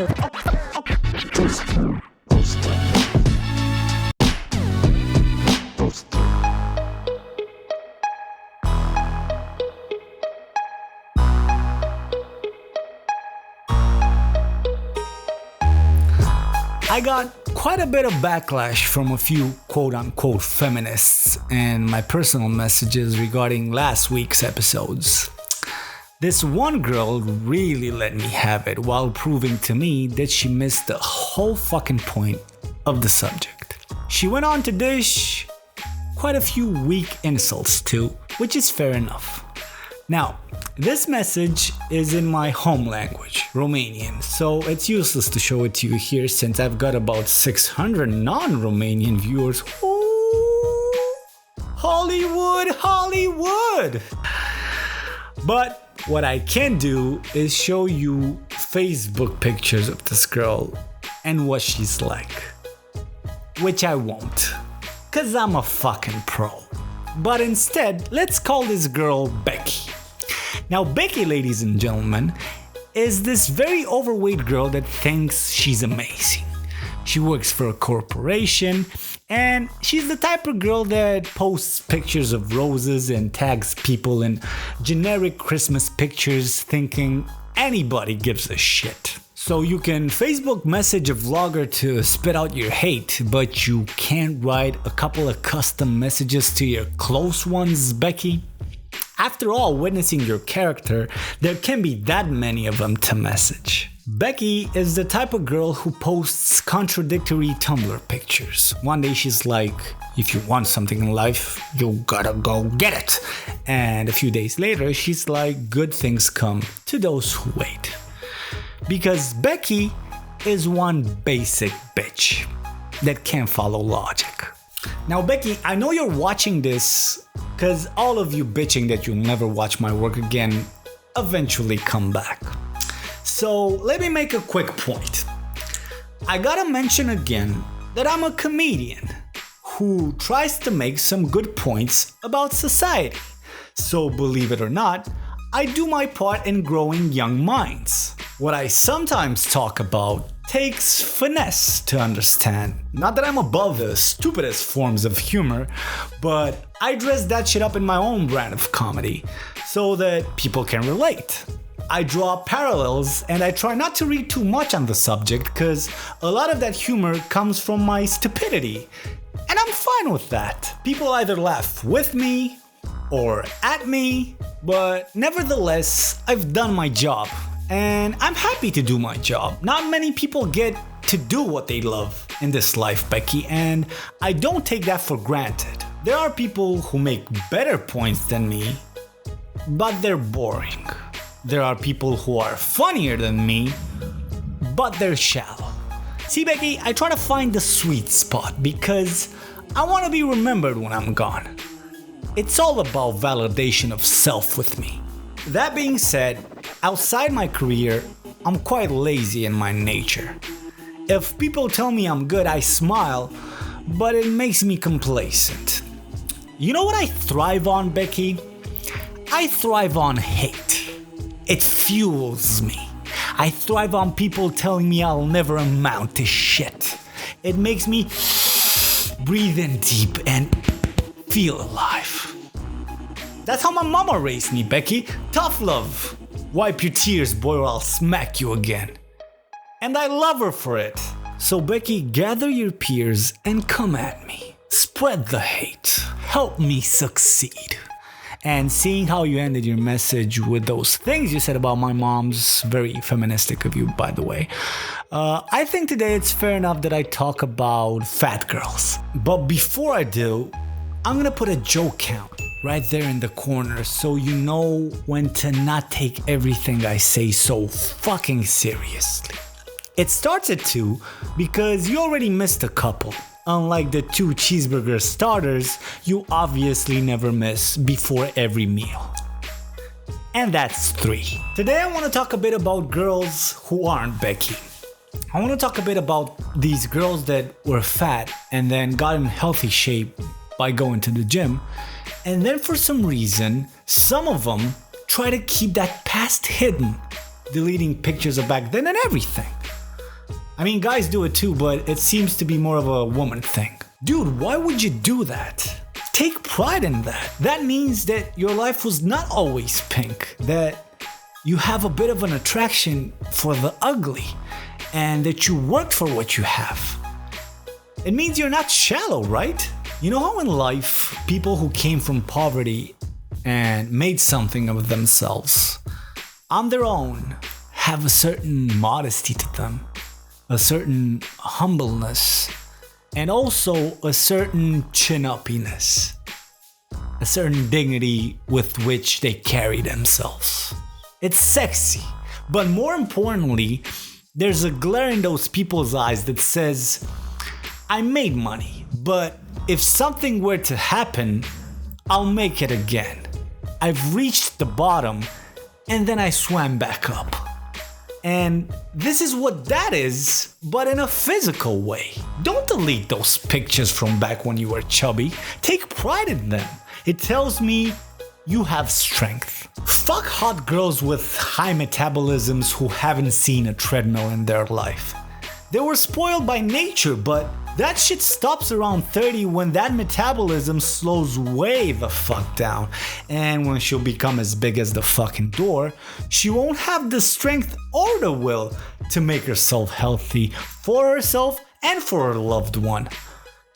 I got quite a bit of backlash from a few quote-unquote feminists and my personal messages regarding last week's episodes. This one girl really let me have it while proving to me that she missed the whole fucking point of the subject. She went on to dish quite a few weak insults too, which is fair enough. Now, this message is in my home language, Romanian, so it's useless to show it to you here since I've got about 600 non-Romanian viewers. Ooh, Hollywood, Hollywood! But what I can do is show you Facebook pictures of this girl and what she's like. Which I won't, cause I'm a fucking pro. But instead, let's call this girl Becky. Now, Becky, ladies and gentlemen, is this very overweight girl that thinks she's amazing. She works for a corporation, and she's the type of girl that posts pictures of roses and tags people in generic Christmas pictures thinking anybody gives a shit. So you can Facebook message a vlogger to spit out your hate, but you can't write a couple of custom messages to your close ones, Becky? After all, witnessing your character, there can't be that many of them to message. Becky is the type of girl who posts contradictory Tumblr pictures. One day she's like, if you want something in life, you gotta go get it. And a few days later, she's like, good things come to those who wait. Because Becky is one basic bitch that can't follow logic. Now, Becky, I know you're watching this because all of you bitching that you'll never watch my work again eventually come back. So let me make a quick point. I gotta mention again that I'm a comedian who tries to make some good points about society. So believe it or not, I do my part in growing young minds. What I sometimes talk about takes finesse to understand. Not that I'm above the stupidest forms of humor, but I dress that shit up in my own brand of comedy so that people can relate. I draw parallels and I try not to read too much on the subject because a lot of that humor comes from my stupidity. And I'm fine with that. People either laugh with me or at me, but nevertheless, I've done my job. And I'm happy to do my job. Not many people get to do what they love in this life, Becky, and I don't take that for granted. There are people who make better points than me, but they're boring. There are people who are funnier than me, but they're shallow. See, Becky, I try to find the sweet spot because I want to be remembered when I'm gone. It's all about validation of self with me. That being said, outside my career, I'm quite lazy in my nature. If people tell me I'm good, I smile, but it makes me complacent. You know what I thrive on, Becky? I thrive on hate. It fuels me. I thrive on people telling me I'll never amount to shit. It makes me breathe in deep and feel alive. That's how my mama raised me, Becky. Tough love. Wipe your tears, boy, or I'll smack you again. And I love her for it. So, Becky, gather your peers and come at me. Spread the hate. Help me succeed. And seeing how you ended your message with those things you said about my mom's, very feministic of you, by the way, I think today it's fair enough that I talk about fat girls. But before I do, I'm gonna put a joke count right there in the corner so you know when to not take everything I say so fucking seriously. It starts at 2 because you already missed a couple. Unlike the 2 cheeseburger starters, you obviously never miss before every meal. And that's 3. Today I want to talk a bit about girls who aren't Becky. I want to talk a bit about these girls that were fat and then got in healthy shape by going to the gym. And then for some reason, some of them try to keep that past hidden, deleting pictures of back then and everything. I mean, guys do it too, but it seems to be more of a woman thing. Dude, why would you do that? Take pride in that. That means that your life was not always pink, that you have a bit of an attraction for the ugly, and that you worked for what you have. It means you're not shallow, right? You know how in life, people who came from poverty and made something of themselves on their own have a certain modesty to them, a certain humbleness, and also a certain chin-uppiness, a certain dignity with which they carry themselves. It's sexy, but more importantly, there's a glare in those people's eyes that says, I made money, but if something were to happen, I'll make it again. I've reached the bottom, and then I swam back up. And this is what that is, but in a physical way. Don't delete those pictures from back when you were chubby. Take pride in them. It tells me you have strength. Fuck hot girls with high metabolisms who haven't seen a treadmill in their life. They were spoiled by nature, but that shit stops around 30 when that metabolism slows way the fuck down. And when she'll become as big as the fucking door, she won't have the strength or the will to make herself healthy for herself and for her loved one.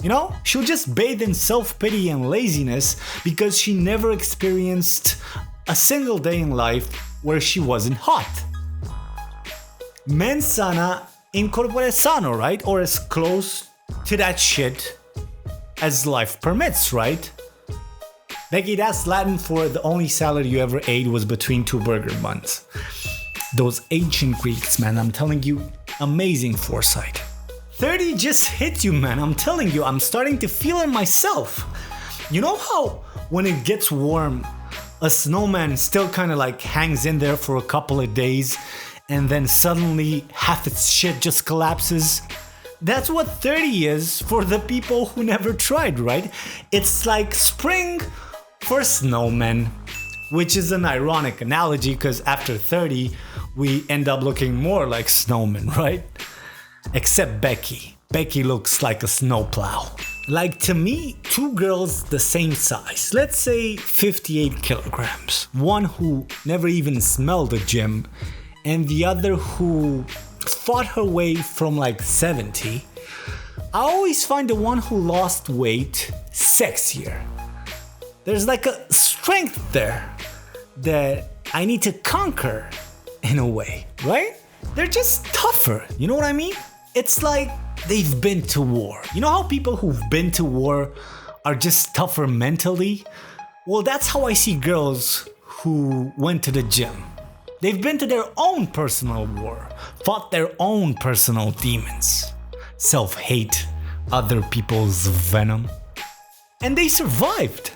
You know, she'll just bathe in self-pity and laziness because she never experienced a single day in life where she wasn't hot. Mens sana in corpore sano, right? Or as close to that shit as life permits, right? Becky, that's Latin for the only salad you ever ate was between two burger buns. Those ancient Greeks, man, I'm telling you, amazing foresight. 30 just hit you, man, I'm telling you, I'm starting to feel it myself. You know how when it gets warm, a snowman still kind of like hangs in there for a couple of days and then suddenly half its shit just collapses? That's what 30 is for the people who never tried, right? It's like spring for snowmen, which is an ironic analogy because after 30, we end up looking more like snowmen, right? Except Becky. Becky looks like a snowplow. Like to me, two girls the same size, let's say 58 kilograms. One who never even smelled a gym, and the other who fought her way from like 70. I always find the one who lost weight sexier. There's like a strength there that I need to conquer in a way, right? They're just tougher, you know what I mean? It's like they've been to war. You know how people who've been to war are just tougher mentally? Well, that's how I see girls who went to the gym. They've been to their own personal war, fought their own personal demons, self-hate, other people's venom, and they survived.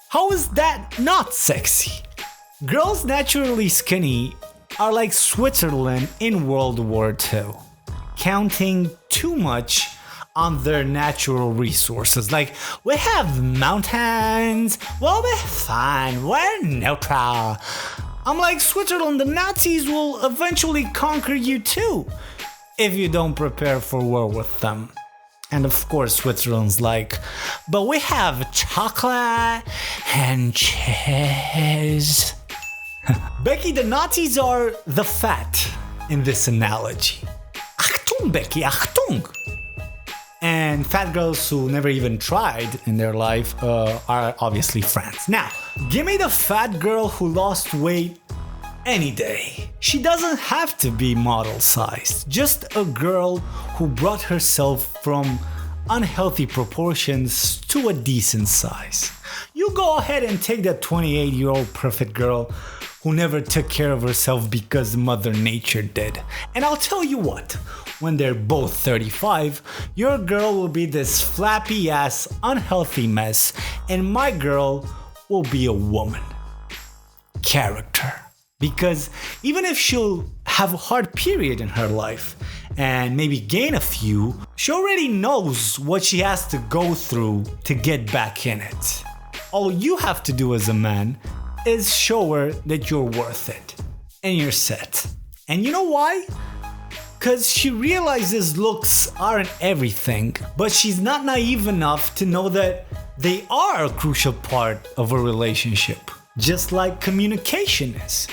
How is that not sexy? Girls naturally skinny are like Switzerland in World War II, counting too much on their natural resources. Like, we have mountains, well, we're fine, we're neutral. I'm like, Switzerland, the Nazis will eventually conquer you too, if you don't prepare for war with them. And of course, Switzerland's like, but we have chocolate and cheese. Becky, the Nazis are the fat in this analogy. Achtung, Becky, Achtung! And fat girls who never even tried in their life are obviously friends. Now, give me the fat girl who lost weight any day. She doesn't have to be model sized, just a girl who brought herself from unhealthy proportions to a decent size. You go ahead and take that 28-year-old perfect girl who never took care of herself because Mother Nature did. And I'll tell you what, when they're both 35, your girl will be this flappy ass unhealthy mess, and my girl will be a woman. Character. Because even if she'll have a hard period in her life and maybe gain a few, she already knows what she has to go through to get back in it. All you have to do as a man is show her that you're worth it and you're set. And you know why? Because she realizes looks aren't everything, but she's not naive enough to know that they are a crucial part of a relationship. Just like communication is.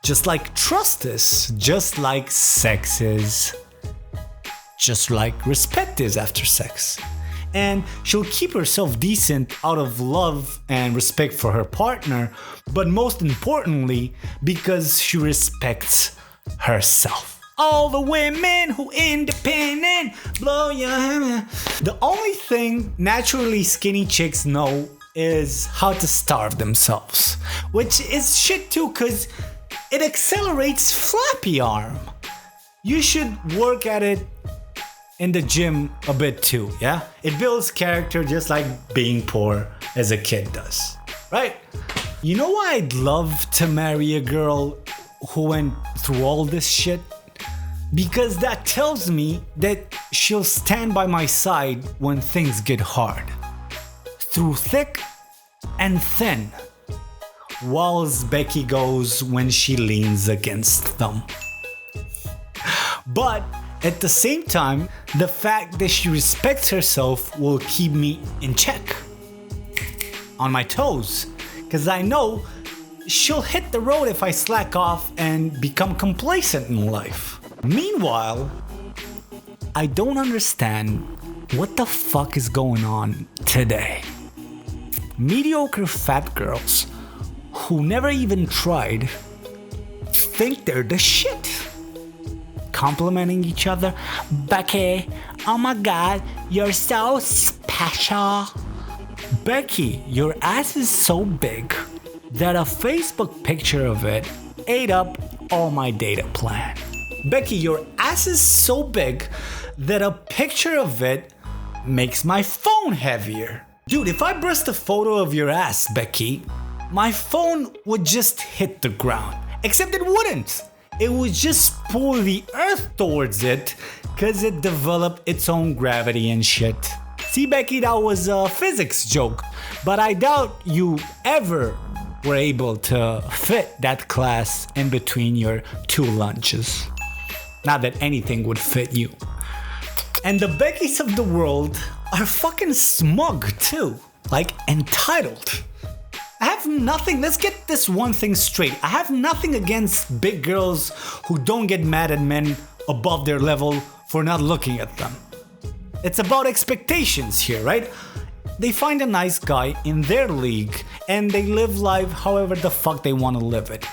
Just like trust is. Just like sex is. Just like respect is after sex. And she'll keep herself decent out of love and respect for her partner, but most importantly, because she respects herself. All the women who independent, blow your hammer. The only thing naturally skinny chicks know is how to starve themselves, which is shit too, cause it accelerates flappy arm. You should work at it in the gym a bit too, yeah? It builds character just like being poor as a kid does, right? You know why I'd love to marry a girl who went through all this shit? Because that tells me that she'll stand by my side when things get hard. Through thick and thin. Walls Becky goes when she leans against them. But at the same time, the fact that she respects herself will keep me in check. On my toes. Because I know she'll hit the road if I slack off and become complacent in life. Meanwhile, I don't understand what the fuck is going on today. Mediocre fat girls who never even tried think they're the shit. Complimenting each other. Becky, oh my god, you're so special. Becky, your ass is so big that a Facebook picture of it ate up all my data plan. Becky, your ass is so big that a picture of it makes my phone heavier. Dude, if I burst a photo of your ass, Becky, my phone would just hit the ground. Except it wouldn't. It would just pull the earth towards it because it developed its own gravity and shit. See, Becky, that was a physics joke, but I doubt you ever were able to fit that class in between your two lunches. Not that anything would fit you. And the Beckys of the world are fucking smug too. Like entitled. I have nothing, let's get this one thing straight. I have nothing against big girls who don't get mad at men above their level for not looking at them. It's about expectations here, right? They find a nice guy in their league and they live life however the fuck they want to live it.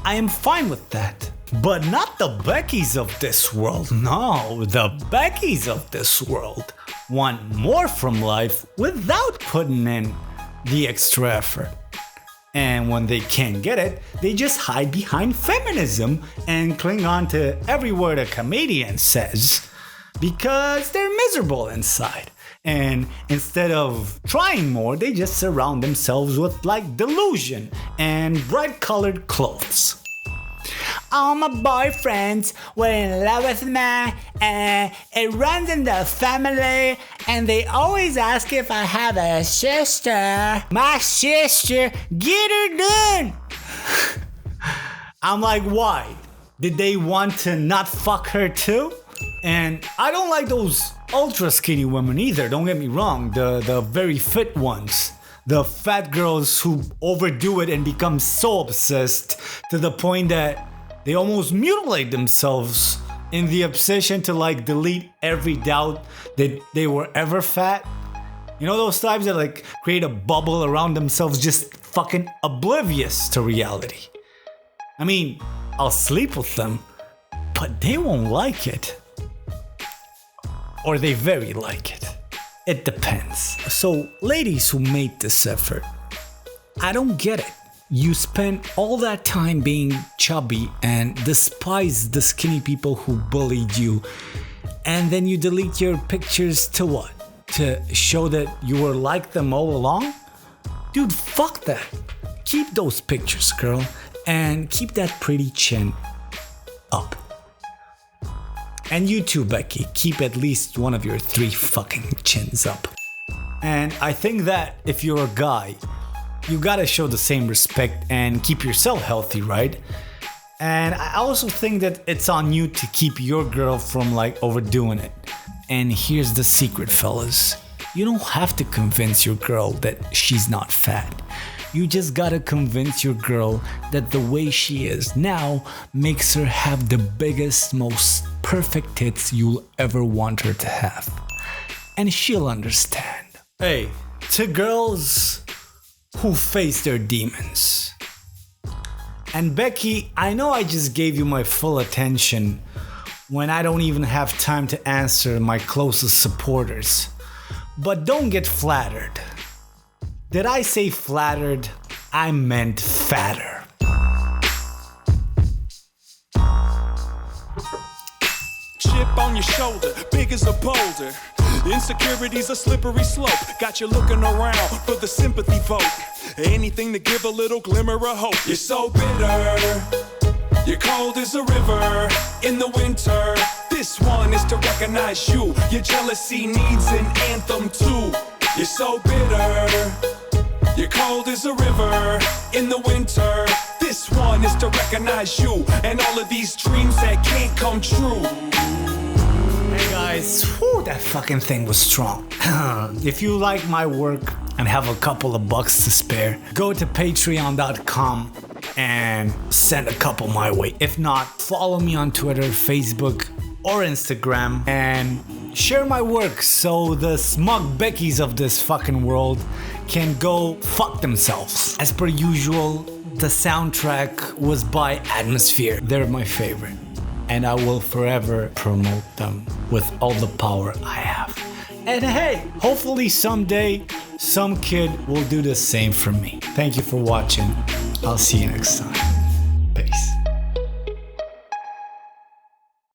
I am fine with that. But not the Beckys of this world. No, the Beckys of this world want more from life without putting in the extra effort. And when they can't get it, they just hide behind feminism and cling on to every word a comedian says because they're miserable inside. And instead of trying more, they just surround themselves with like delusion and bright colored clothes. All my boyfriends were in love with me, and it runs in the family, and they always ask if I have a sister. My sister, get her done. I'm like, why? Did they want to not fuck her too? And I don't like those ultra skinny women either, don't get me wrong, the very fit ones. The fat girls who overdo it and become so obsessed to the point that they almost mutilate themselves in the obsession to like delete every doubt that they were ever fat. You know those types that like create a bubble around themselves, just fucking oblivious to reality. I mean, I'll sleep with them, but they won't like it. Or they very like it. It depends. So, ladies who made this effort, I don't get it. You spend all that time being chubby and despise the skinny people who bullied you, and then you delete your pictures to what? To show that you were like them all along? Dude, fuck that. Keep those pictures, girl, and keep that pretty chin up. And you too, Becky, keep at least one of your 3 fucking chins up. And I think that if you're a guy, you gotta show the same respect and keep yourself healthy, right? And I also think that it's on you to keep your girl from like overdoing it. And here's the secret, fellas. You don't have to convince your girl that she's not fat. You just gotta convince your girl that the way she is now makes her have the biggest, most perfect tits you'll ever want her to have. And she'll understand. Hey, to girls who face their demons. And Becky, I know I just gave you my full attention when I don't even have time to answer my closest supporters. But don't get flattered. Did I say flattered? I meant fatter. Chip on your shoulder, big as a boulder. Insecurity's a slippery slope. Got you looking around for the sympathy vote. Anything to give a little glimmer of hope. You're so bitter, you're cold as a river in the winter. This one is to recognize you. Your jealousy needs an anthem too. You're so bitter, you're cold as a river in the winter. This one is to recognize you and all of these dreams that can't come true. Hey guys, whew, that fucking thing was strong. If you like my work and have a couple of bucks to spare, go to patreon.com and send a couple my way. If not, follow me on Twitter, Facebook, or Instagram and share my work so the smug Beckys of this fucking world can go fuck themselves. As per usual, the soundtrack was by Atmosphere. They're my favorite. And I will forever promote them with all the power I have. And hey, hopefully someday some kid will do the same for me. Thank you for watching. I'll see you next time.